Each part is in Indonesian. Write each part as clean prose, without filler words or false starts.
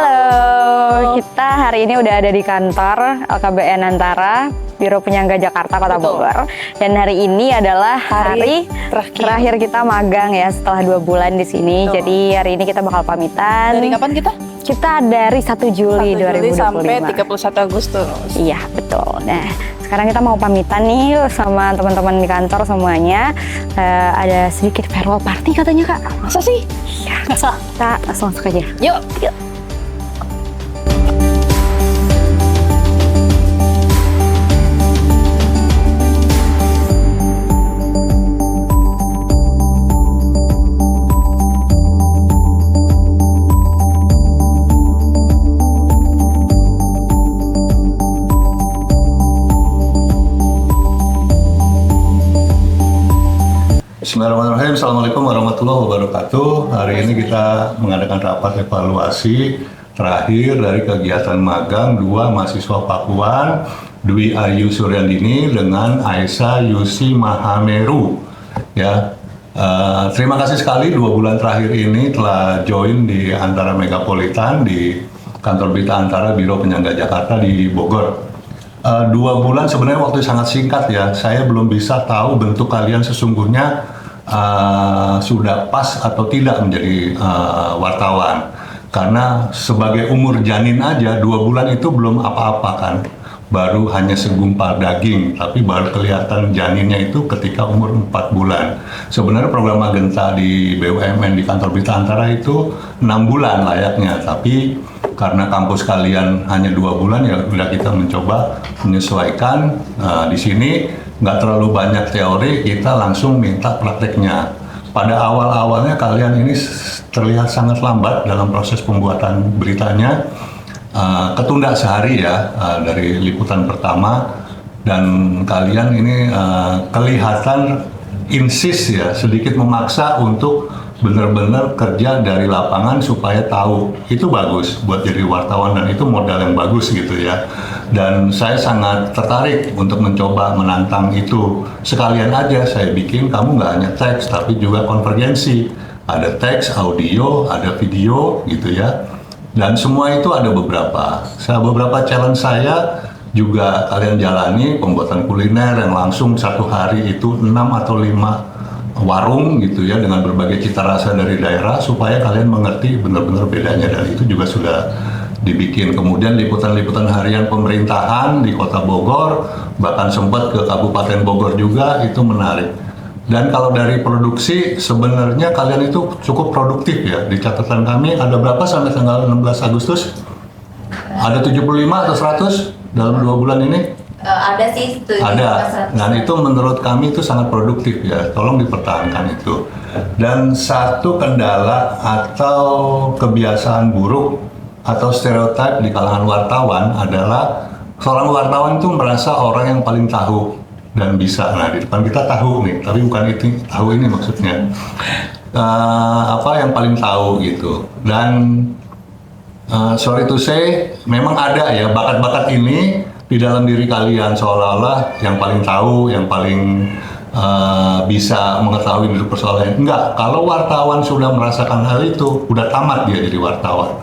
Halo, kita hari ini udah ada di kantor LKBN Antara, Biro Penyangga Jakarta Kota Bogor. Dan hari ini adalah hari terakhir kita magang ya setelah 2 bulan di sini. Betul. Jadi hari ini kita bakal pamitan. Dari kapan kita? Kita dari 1 Juli 2025 sampai 31 Agustus. Iya, betul. Nah, sekarang kita mau pamitan nih sama teman-teman di kantor semuanya. Ada sedikit farewell party katanya, Kak. Masa sih? Iya. Kita langsung masuk aja. Yuk. Bismillahirrahmanirrahim. Assalamualaikum warahmatullahi wabarakatuh. Hari ini kita mengadakan rapat evaluasi terakhir dari kegiatan magang 2 mahasiswa Pakuan, Dwi Ayu Suryandini dengan Aisyah Yusi Mahameru. Ya, terima kasih sekali 2 bulan terakhir ini telah join di Antara Megapolitan di kantor berita Antara Biro Penyangga Jakarta di Bogor. 2 bulan sebenarnya waktu sangat singkat ya. Saya belum bisa tahu bentuk kalian sesungguhnya sudah pas atau tidak menjadi wartawan. Karena sebagai umur janin aja 2 bulan itu belum apa-apa kan. Baru hanya segumpal daging, tapi baru kelihatan janinnya itu ketika umur 4 bulan. Sebenarnya program Magenta di BUMN di kantor berita Antara itu 6 bulan layaknya, tapi karena kampus kalian hanya 2 bulan ya udah kita mencoba menyesuaikan. Di sini nggak terlalu banyak teori, kita langsung minta prakteknya. Pada awal-awalnya kalian ini terlihat sangat lambat dalam proses pembuatan beritanya, ketunda sehari ya dari liputan pertama, dan kalian ini kelihatan insist ya, sedikit memaksa untuk benar-benar kerja dari lapangan supaya tahu. Itu bagus buat jadi wartawan dan itu modal yang bagus gitu ya. Dan saya sangat tertarik untuk mencoba menantang itu. Sekalian aja saya bikin, kamu nggak hanya teks tapi juga konvergensi. Ada teks, audio, ada video gitu ya. Dan semua itu ada beberapa. Beberapa challenge saya juga kalian jalani, pembuatan kuliner yang langsung 1 hari itu 6 atau 5 warung gitu ya, dengan berbagai cita rasa dari daerah supaya kalian mengerti benar-benar bedanya, dan itu juga sudah dibikin. Kemudian liputan-liputan harian pemerintahan di Kota Bogor, bahkan sempat ke Kabupaten Bogor juga, itu menarik. Dan kalau dari produksi sebenarnya kalian itu cukup produktif ya. Di catatan kami ada berapa sampai tanggal 16 Agustus? Ada 75 atau 100 dalam 2 bulan ini? Ada sih, ada. Dan itu menurut kami itu sangat produktif ya. Tolong dipertahankan itu. Dan satu kendala atau kebiasaan buruk atau stereotip di kalangan wartawan adalah seorang wartawan itu merasa orang yang paling tahu dan bisa. Nah, di depan kita tahu nih, tapi bukan itu tahu ini maksudnya. Apa yang paling tahu gitu. Dan sorry to say, memang ada ya bakat-bakat ini di dalam diri kalian, seolah-olah yang paling tahu, yang paling bisa mengetahui duduk persoalan. Enggak, kalau wartawan sudah merasakan hal itu, udah tamat dia jadi wartawan.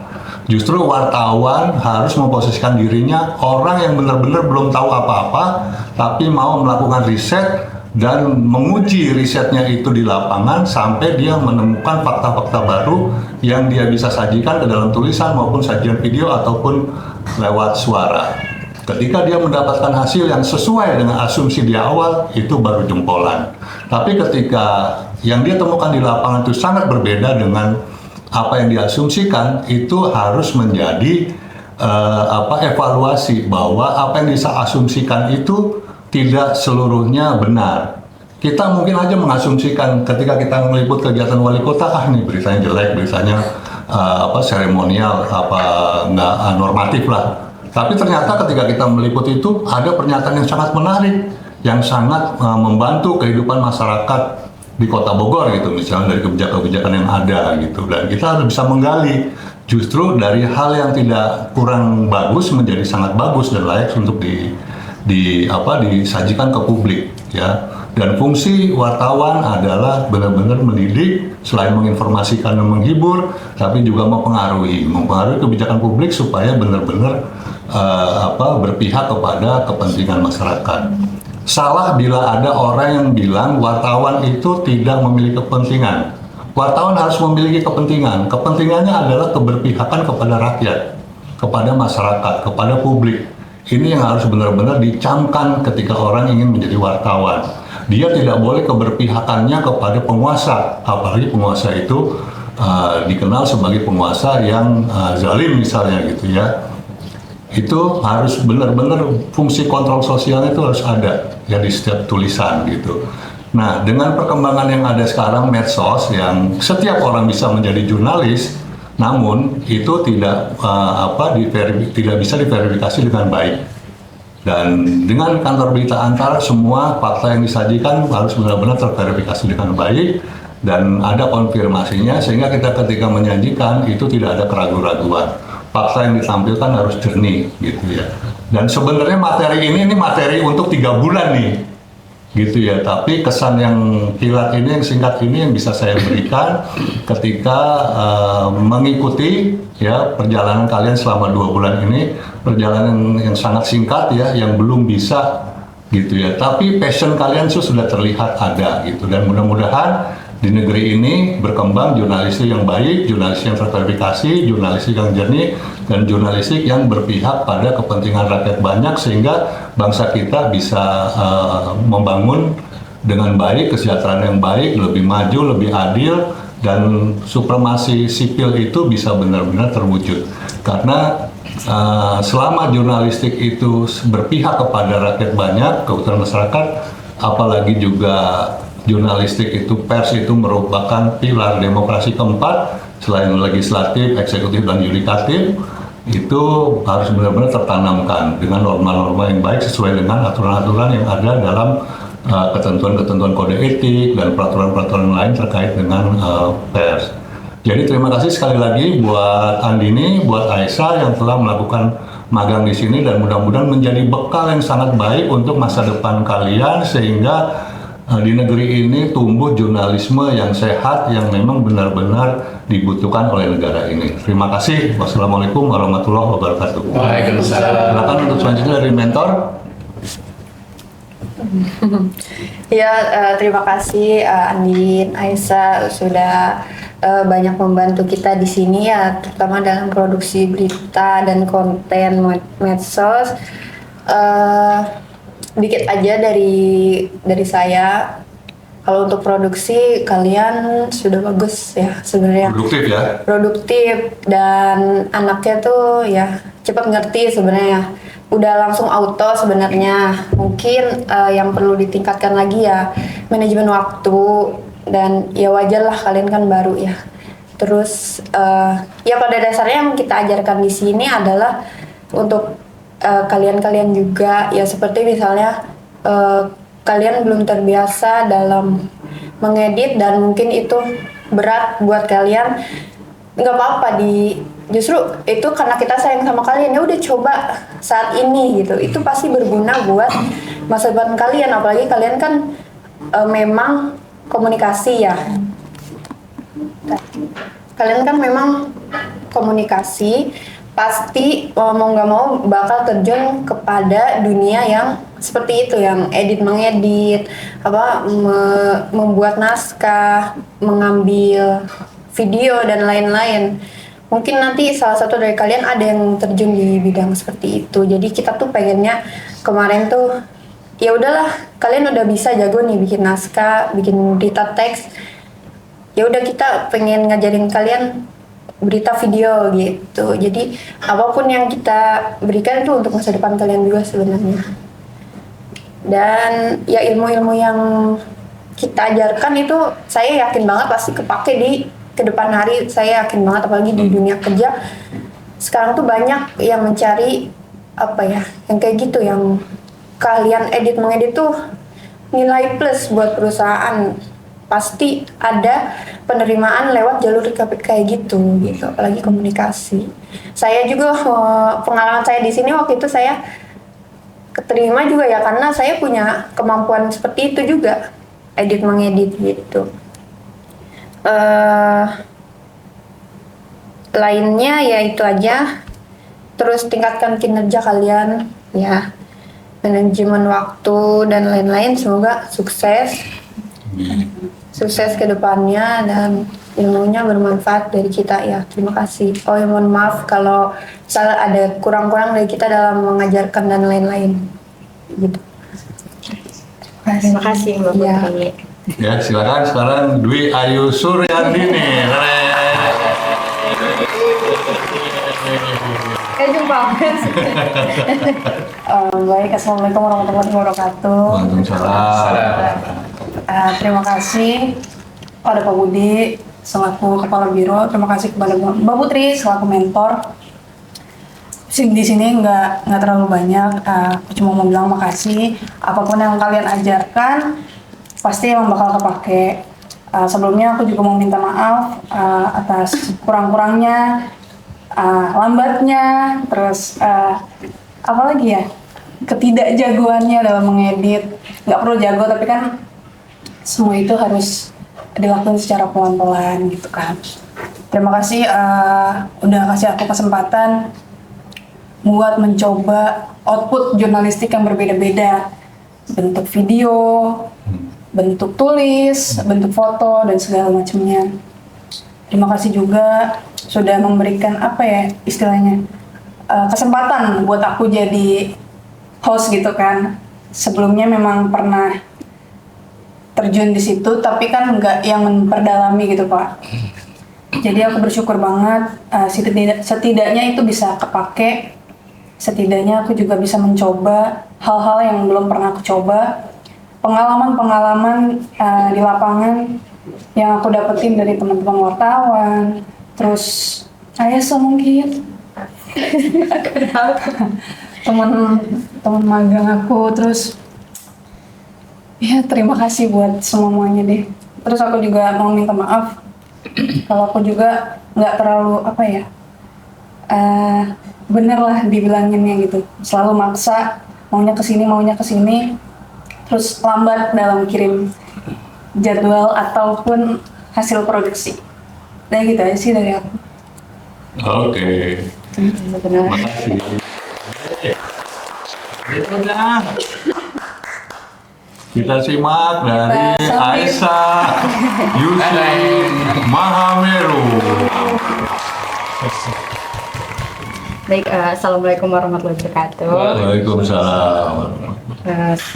Justru wartawan harus memposisikan dirinya orang yang benar-benar belum tahu apa-apa, tapi mau melakukan riset dan menguji risetnya itu di lapangan sampai dia menemukan fakta-fakta baru yang dia bisa sajikan ke dalam tulisan maupun sajian video ataupun lewat suara. Ketika dia mendapatkan hasil yang sesuai dengan asumsi di awal, itu baru jempolan. Tapi ketika yang dia temukan di lapangan itu sangat berbeda dengan apa yang diasumsikan, itu harus menjadi evaluasi bahwa apa yang diasumsikan itu tidak seluruhnya benar. Kita mungkin aja mengasumsikan ketika kita meliput kegiatan wali kota, nih beritanya jelek, beritanya seremonial, nggak normatif lah. Tapi ternyata ketika kita meliput itu ada pernyataan yang sangat menarik, yang sangat membantu kehidupan masyarakat di Kota Bogor gitu, misalnya dari kebijakan-kebijakan yang ada gitu. Dan kita harus bisa menggali justru dari hal yang tidak kurang bagus menjadi sangat bagus dan layak untuk disajikan ke publik ya. Dan fungsi wartawan adalah benar-benar mendidik, selain menginformasikan dan menghibur, tapi juga mempengaruhi kebijakan publik supaya benar-benar berpihak kepada kepentingan masyarakat. Salah bila ada orang yang bilang wartawan itu tidak memiliki kepentingan. Wartawan harus memiliki kepentingan. Kepentingannya adalah keberpihakan kepada rakyat, kepada masyarakat, kepada publik. Ini yang harus benar-benar dicamkan ketika orang ingin menjadi wartawan. Dia tidak boleh keberpihakannya kepada penguasa, apalagi penguasa itu dikenal sebagai penguasa yang zalim misalnya gitu ya. Itu harus benar-benar fungsi kontrol sosialnya itu harus ada ya di setiap tulisan gitu. Nah, dengan perkembangan yang ada sekarang medsos yang setiap orang bisa menjadi jurnalis, namun itu tidak tidak bisa diverifikasi dengan baik. Dan dengan kantor berita Antara, semua fakta yang disajikan harus benar-benar terverifikasi dengan baik dan ada konfirmasinya, sehingga kita ketika menyajikan itu tidak ada keraguan-raguan. Fakta yang ditampilkan harus jernih gitu ya. Dan sebenarnya materi ini materi untuk 3 bulan nih gitu ya, tapi kesan yang kilat ini, yang singkat ini yang bisa saya berikan ketika mengikuti ya perjalanan kalian selama 2 bulan ini, perjalanan yang sangat singkat ya, yang belum bisa gitu ya, tapi passion kalian sudah terlihat ada gitu. Dan mudah-mudahan di negeri ini berkembang jurnalistik yang baik, jurnalistik yang terverifikasi, jurnalistik yang jernih, dan jurnalistik yang berpihak pada kepentingan rakyat banyak, sehingga bangsa kita bisa membangun dengan baik, kesejahteraan yang baik, lebih maju, lebih adil, dan supremasi sipil itu bisa benar-benar terwujud. Karena selama jurnalistik itu berpihak kepada rakyat banyak, kebutuhan masyarakat, apalagi juga jurnalistik itu, pers itu merupakan pilar demokrasi keempat selain legislatif, eksekutif, dan yudikatif, itu harus benar-benar tertanamkan dengan norma-norma yang baik sesuai dengan aturan-aturan yang ada dalam ketentuan-ketentuan kode etik dan peraturan-peraturan lain terkait dengan pers. Jadi terima kasih sekali lagi buat Andini, buat Aisyah yang telah melakukan magang di sini, dan mudah-mudahan menjadi bekal yang sangat baik untuk masa depan kalian, sehingga di negeri ini tumbuh jurnalisme yang sehat, yang memang benar-benar dibutuhkan oleh negara ini. Terima kasih. Wassalamualaikum warahmatullahi wabarakatuh. Waalaikumsalam. Silakan untuk selanjutnya dari mentor. Ya, terima kasih Andin, Aisyah sudah banyak membantu kita di sini ya, terutama dalam produksi berita dan konten medsos. Dikit aja dari saya. Kalau untuk produksi kalian sudah bagus ya sebenarnya. Produktif ya. Produktif, dan anaknya tuh ya cepat ngerti sebenarnya. Udah langsung auto sebenarnya. Mungkin yang perlu ditingkatkan lagi ya manajemen waktu, dan ya wajar lah kalian kan baru ya. Terus ya pada dasarnya yang kita ajarkan di sini adalah untuk kalian-kalian juga ya, seperti misalnya kalian belum terbiasa dalam mengedit dan mungkin itu berat buat kalian, nggak apa-apa, justru itu karena kita sayang sama kalian, ya udah coba saat ini gitu, itu pasti berguna buat masa depan kalian. Apalagi kalian kan memang komunikasi ya, kalian kan memang komunikasi, pasti mau nggak mau bakal terjun kepada dunia yang seperti itu, yang mengedit, membuat naskah, mengambil video dan lain-lain. Mungkin nanti salah satu dari kalian ada yang terjun di bidang seperti itu. Jadi kita tuh pengennya kemarin tuh ya udahlah, kalian udah bisa jago nih bikin naskah, bikin berita teks. Ya udah, kita pengen ngajarin kalian berita video gitu. Jadi apapun yang kita berikan itu untuk masa depan kalian juga sebenarnya. Dan ya ilmu-ilmu yang kita ajarkan itu saya yakin banget pasti kepake di kedepan hari. Saya yakin banget, apalagi di dunia kerja sekarang tuh banyak yang mencari yang kayak gitu, yang kalian mengedit tuh nilai plus buat perusahaan. Pasti ada penerimaan lewat jalur kayak gitu, apalagi komunikasi. Saya juga pengalaman saya di sini waktu itu saya keterima juga ya karena saya punya kemampuan seperti itu juga. edit mengedit gitu. Lainnya ya itu aja. Terus tingkatkan kinerja kalian ya, manajemen waktu dan lain-lain. Semoga sukses ke depannya dan ilmunya bermanfaat dari kita ya. Terima kasih. Oh ya, mohon maaf kalau misalnya ada kurang-kurang dari kita dalam mengajarkan dan lain-lain gitu. Terima kasih Mbak Ya. Putri. Ya, silakan sekarang Dwi Ayu Suryandini. Kayak jumpa. Baik, Assalamualaikum warahmatullahi wabarakatuh. Waalaikumsalam. Terima kasih kepada Pak Budi selaku Kepala Biro. Terima kasih kepada Mbak Putri selaku mentor. Di sini nggak terlalu banyak. Aku cuma mau bilang makasih. Apapun yang kalian ajarkan pasti emang bakal kepake. Sebelumnya aku juga mau minta maaf atas kurang-kurangnya, lambatnya, terus apa lagi ya, ketidakjagoannya dalam mengedit. Nggak perlu jago, tapi kan semua itu harus dilakukan secara pelan-pelan gitu kan. Terima kasih udah kasih aku kesempatan buat mencoba output jurnalistik yang berbeda-beda, bentuk video, bentuk tulis, bentuk foto, dan segala macamnya. Terima kasih juga sudah memberikan apa ya istilahnya, kesempatan buat aku jadi host gitu kan. Sebelumnya memang pernah terjun di situ, tapi kan nggak yang memperdalami gitu Pak. Jadi aku bersyukur banget, setidaknya itu bisa kepake. Setidaknya aku juga bisa mencoba hal-hal yang belum pernah aku coba. Pengalaman-pengalaman di lapangan yang aku dapetin dari teman-teman wartawan, terus mungkin teman magang aku, terus ya terima kasih buat semuanya deh. Terus aku juga mau minta maaf kalau aku juga nggak terlalu apa ya, bener lah dibilanginnya gitu, selalu maksa maunya kesini, terus lambat dalam kirim jadwal ataupun hasil produksi. Nah gitu aja sih dari aku. Oke. Terima kasih. Berikutnya kita simak dari Aisyah Yusi Mahameru. Baik, Assalamualaikum warahmatullahi wabarakatuh. Waalaikumsalam.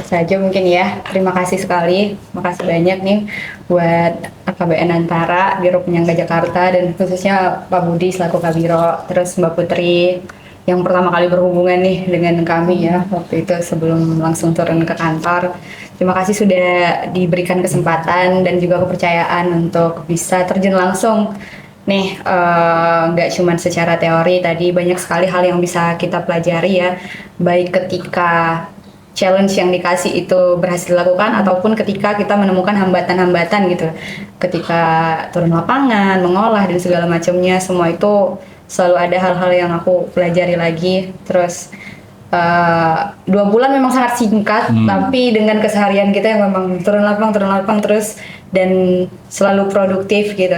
Saja mungkin ya, terima kasih sekali, makasih banyak nih buat KBN Antara, Biro Penyangga Jakarta, dan khususnya Pak Budi selaku Kabiro, terus Mbak Putri yang pertama kali berhubungan nih dengan kami ya waktu itu sebelum langsung turun ke kantor. Terima kasih sudah diberikan kesempatan dan juga kepercayaan untuk bisa terjun langsung nih, nggak cuma secara teori, tadi banyak sekali hal yang bisa kita pelajari ya, baik ketika challenge yang dikasih itu berhasil dilakukan ataupun ketika kita menemukan hambatan-hambatan gitu, ketika turun lapangan, mengolah dan segala macamnya, semua itu selalu ada hal-hal yang aku pelajari lagi. Terus 2 bulan memang sangat singkat, tapi dengan keseharian kita yang memang turun lapang terus dan selalu produktif gitu.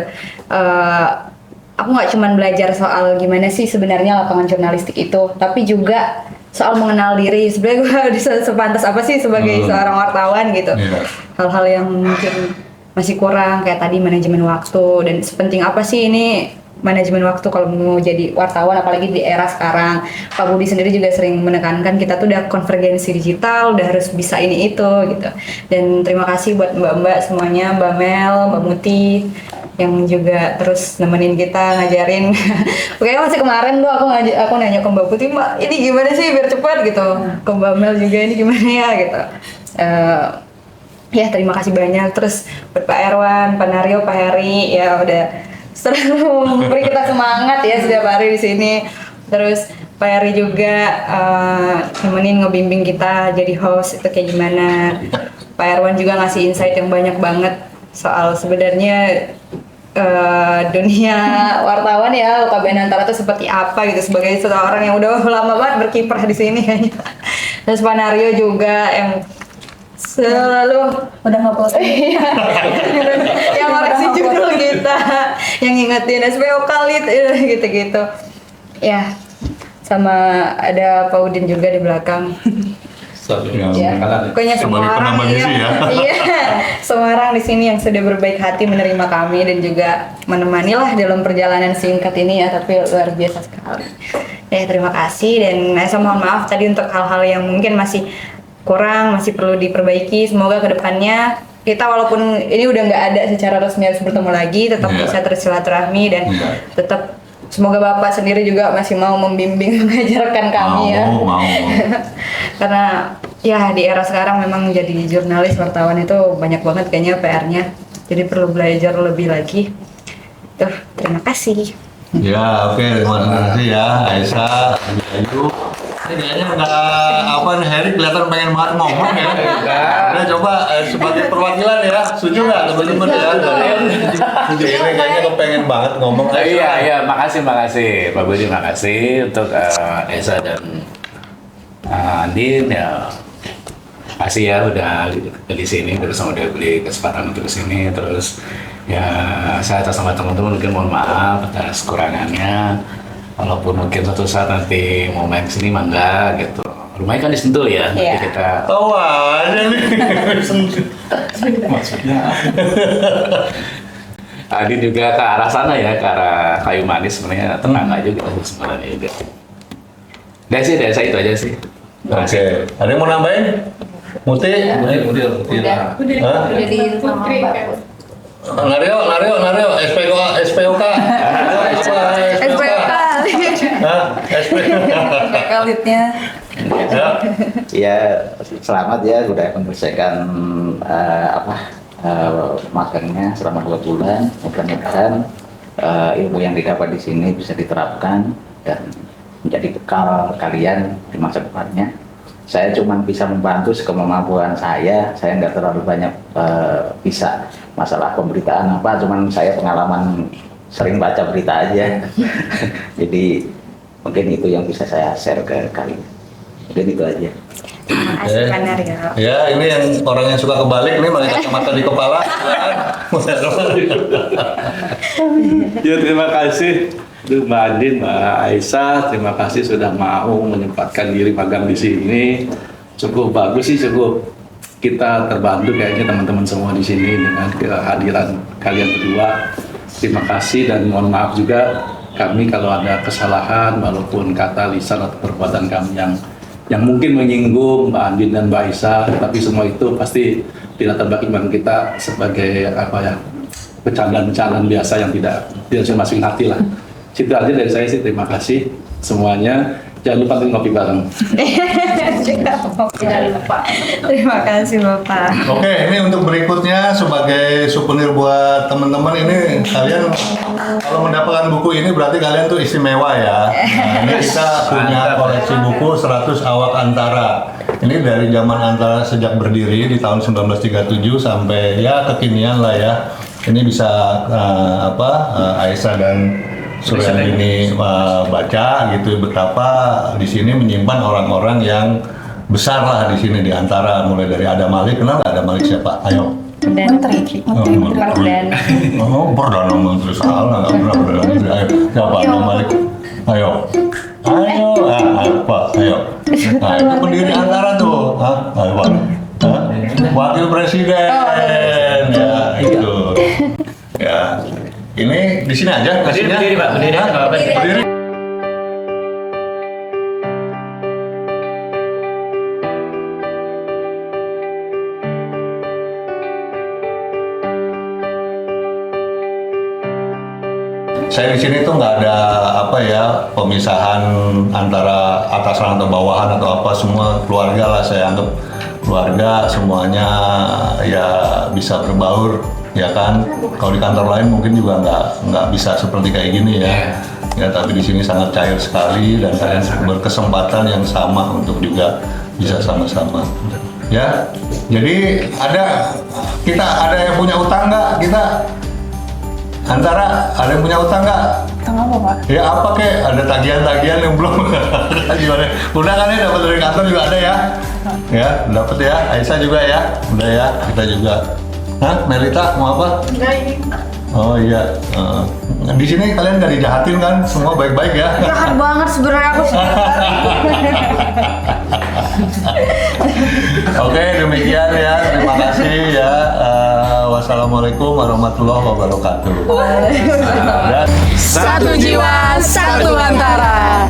Aku nggak cuma belajar soal gimana sih sebenarnya lapangan jurnalistik itu, tapi juga soal mengenal diri. Sebenarnya gue sepantas apa sih sebagai seorang wartawan gitu. Hal-hal yang mungkin masih kurang, kayak tadi manajemen waktu, dan sepenting apa sih ini manajemen waktu kalau mau jadi wartawan, apalagi di era sekarang. Pak Budi sendiri juga sering menekankan kita tuh udah konvergensi digital, udah harus bisa ini itu gitu. Dan terima kasih buat mbak-mbak semuanya, Mbak Mel, Mbak Muti yang juga terus nemenin kita, ngajarin. Pokoknya masih kemarin tuh aku nanya ke Mbak Putih, Mbak ini gimana sih biar cepat gitu. Ke Mbak Mel juga ini gimana ya gitu. Ya terima kasih banyak. Terus buat Pak Erwan, Pak Naryo, Pak Heri ya udah selalu memberi kita semangat ya setiap hari di sini. Terus Pak Heri juga nemenin ngebimbing kita jadi host itu kayak gimana. Pak Erwan juga ngasih insight yang banyak banget soal sebenarnya dunia wartawan ya, KBN Antara itu seperti apa gitu, sebagai seorang yang udah lama banget berkiprah di sini kayaknya. Terus Pak Naryo juga yang Selalu Udah nge-post. yang ngoreksi judul kita, yang ngingetin SPO kali gitu-gitu. Ya, sama ada Pak Udin juga di belakang. Ya, pokoknya semua Sebagai orang penambah gizi ya. Iya, semua orang di sini yang sudah berbaik hati menerima kami dan juga menemani lah dalam perjalanan singkat ini ya, tapi luar biasa sekali. Ya, terima kasih dan saya mohon maaf tadi untuk hal-hal yang mungkin masih kurang, masih perlu diperbaiki. Semoga kedepannya kita walaupun ini udah nggak ada secara resmi harus bertemu lagi, tetap Iya. bisa tersilaturahmi dan Iya. tetap semoga Bapak sendiri juga masih mau membimbing mengajarkan kami ya. Mau. Karena ya di era sekarang memang jadi jurnalis wartawan itu banyak banget kayaknya PR-nya. Jadi perlu belajar lebih lagi. Tuh, terima kasih. Ya, oke, terima kasih ya Aisyah, Ayu. Ini kayaknya nih Heri kelihatan pengen banget ngomong ya. Udah coba sebagai perwakilan ya, setuju nggak teman-teman ya? Ini kayaknya kepengen banget ngomong. Iya, makasih Pak Budi, makasih untuk Esa dan Andin ya. Makasih ya udah di sini, terus udah beli kesempatan untuk kesini, terus ya saya atas nama teman-teman mungkin mohon maaf atas kurangannya. Walaupun mungkin suatu saat nanti mau main kesini mangga gitu. Rumahnya kan di Sentul ya, nanti Iya. kita Tahu aja nih. maksudnya. Adin juga ke arah sana ya, ke arah Kayu Manis sebenarnya tetangga juga sebenarnya juga. Dari saya itu aja sih. Oke, ada yang mau nambahin? Muti? Udah. Hah? Udah di sama Mbak. Nario, SPOK. SPK. Hah? Kalitnya. Ya. Ya, selamat ya udah menyelesaikan magangnya selama 2 bulan. Mudah-mudahan ilmu yang didapat di sini bisa diterapkan dan menjadi bekal kalian di masa depannya. Saya cuma bisa membantu sekemampuan saya nggak terlalu banyak bisa masalah pemberitaan apa, cuman saya pengalaman sering baca berita aja. Jadi mungkin itu yang bisa saya share ke kalian. Mungkin itu aja. Terima kasih Pak Naryo. Ya, ini yang orang yang suka kebalik nih, pakai kacamata di kepala. Ya terima kasih Mbak Andin, Mbak Aisyah, terima kasih sudah mau menyempatkan diri magang di sini. Cukup bagus sih, cukup kita terbantu kayaknya teman-teman semua di sini dengan kehadiran kalian berdua. Terima kasih dan mohon maaf juga kami kalau ada kesalahan walaupun kata lisan atau perbuatan kami yang mungkin menyinggung Mbak Andin dan Mbak Aisyah, tapi semua itu pasti tidak terbaik kita sebagai bercandaan-bercandaan biasa yang tidak masukin hati lah. Situ aja dari saya sih, terima kasih semuanya. Jangan lupa ngopi bareng. Jangan lupa. Terima kasih Bapak. Oke, ini untuk berikutnya sebagai souvenir buat teman-teman ini, kalian kalau mendapatkan buku ini berarti kalian tuh istimewa ya. Nah, ini kita punya koleksi buku 100 Awak Antara. Ini dari zaman Antara sejak berdiri di tahun 1937 sampai ya kekinian lah ya. Ini bisa Aisyah dan Suryani baca gitu betapa di sini menyimpan orang-orang yang besar lah di sini di antara mulai dari Adam Malik. Kenal nggak Adam Malik siapa? Ayo. Menteri. Perdana. Perdana Menteri salah nggak pernah Perdana Menteri. Ayo siapa Adam Malik? Ayo. Apa? Ayo. Nah, itu pendiri antara tuh. Ayo Pak. Wakil Presiden. Ya itu. Ya. Ini di sini aja kasihnya. Berdiri, Pak. Berdiri. Hah? Nggak apa-apa. Berdiri. Saya di sini tuh nggak ada pemisahan antara atasan atau bawahan atau apa, semua keluarga lah, saya anggap keluarga semuanya ya bisa berbaur ya kan. Kalau di kantor lain mungkin juga nggak bisa seperti kayak gini ya. Ya tapi di sini sangat cair sekali dan kalian berkesempatan yang sama untuk juga bisa sama-sama. Ya, jadi kita ada yang punya utang nggak? Kita Antara ada yang punya utang nggak? Tengah apa Pak? Ya apa kek? Ada tagihan-tagihan yang belum gimana? Udah kan ya dapat dari kantor juga ada ya? Ya, dapat ya. Aisyah juga ya? Udah ya, kita juga. Hah, Melita mau apa? Oh iya. Di sini kalian nggak dijahatin kan? Semua baik-baik ya? Jahat banget sebenarnya aku sih. Oke, demikian ya. Terima kasih ya. Wassalamualaikum warahmatullahi wabarakatuh. Dan Satu jiwa, satu antara.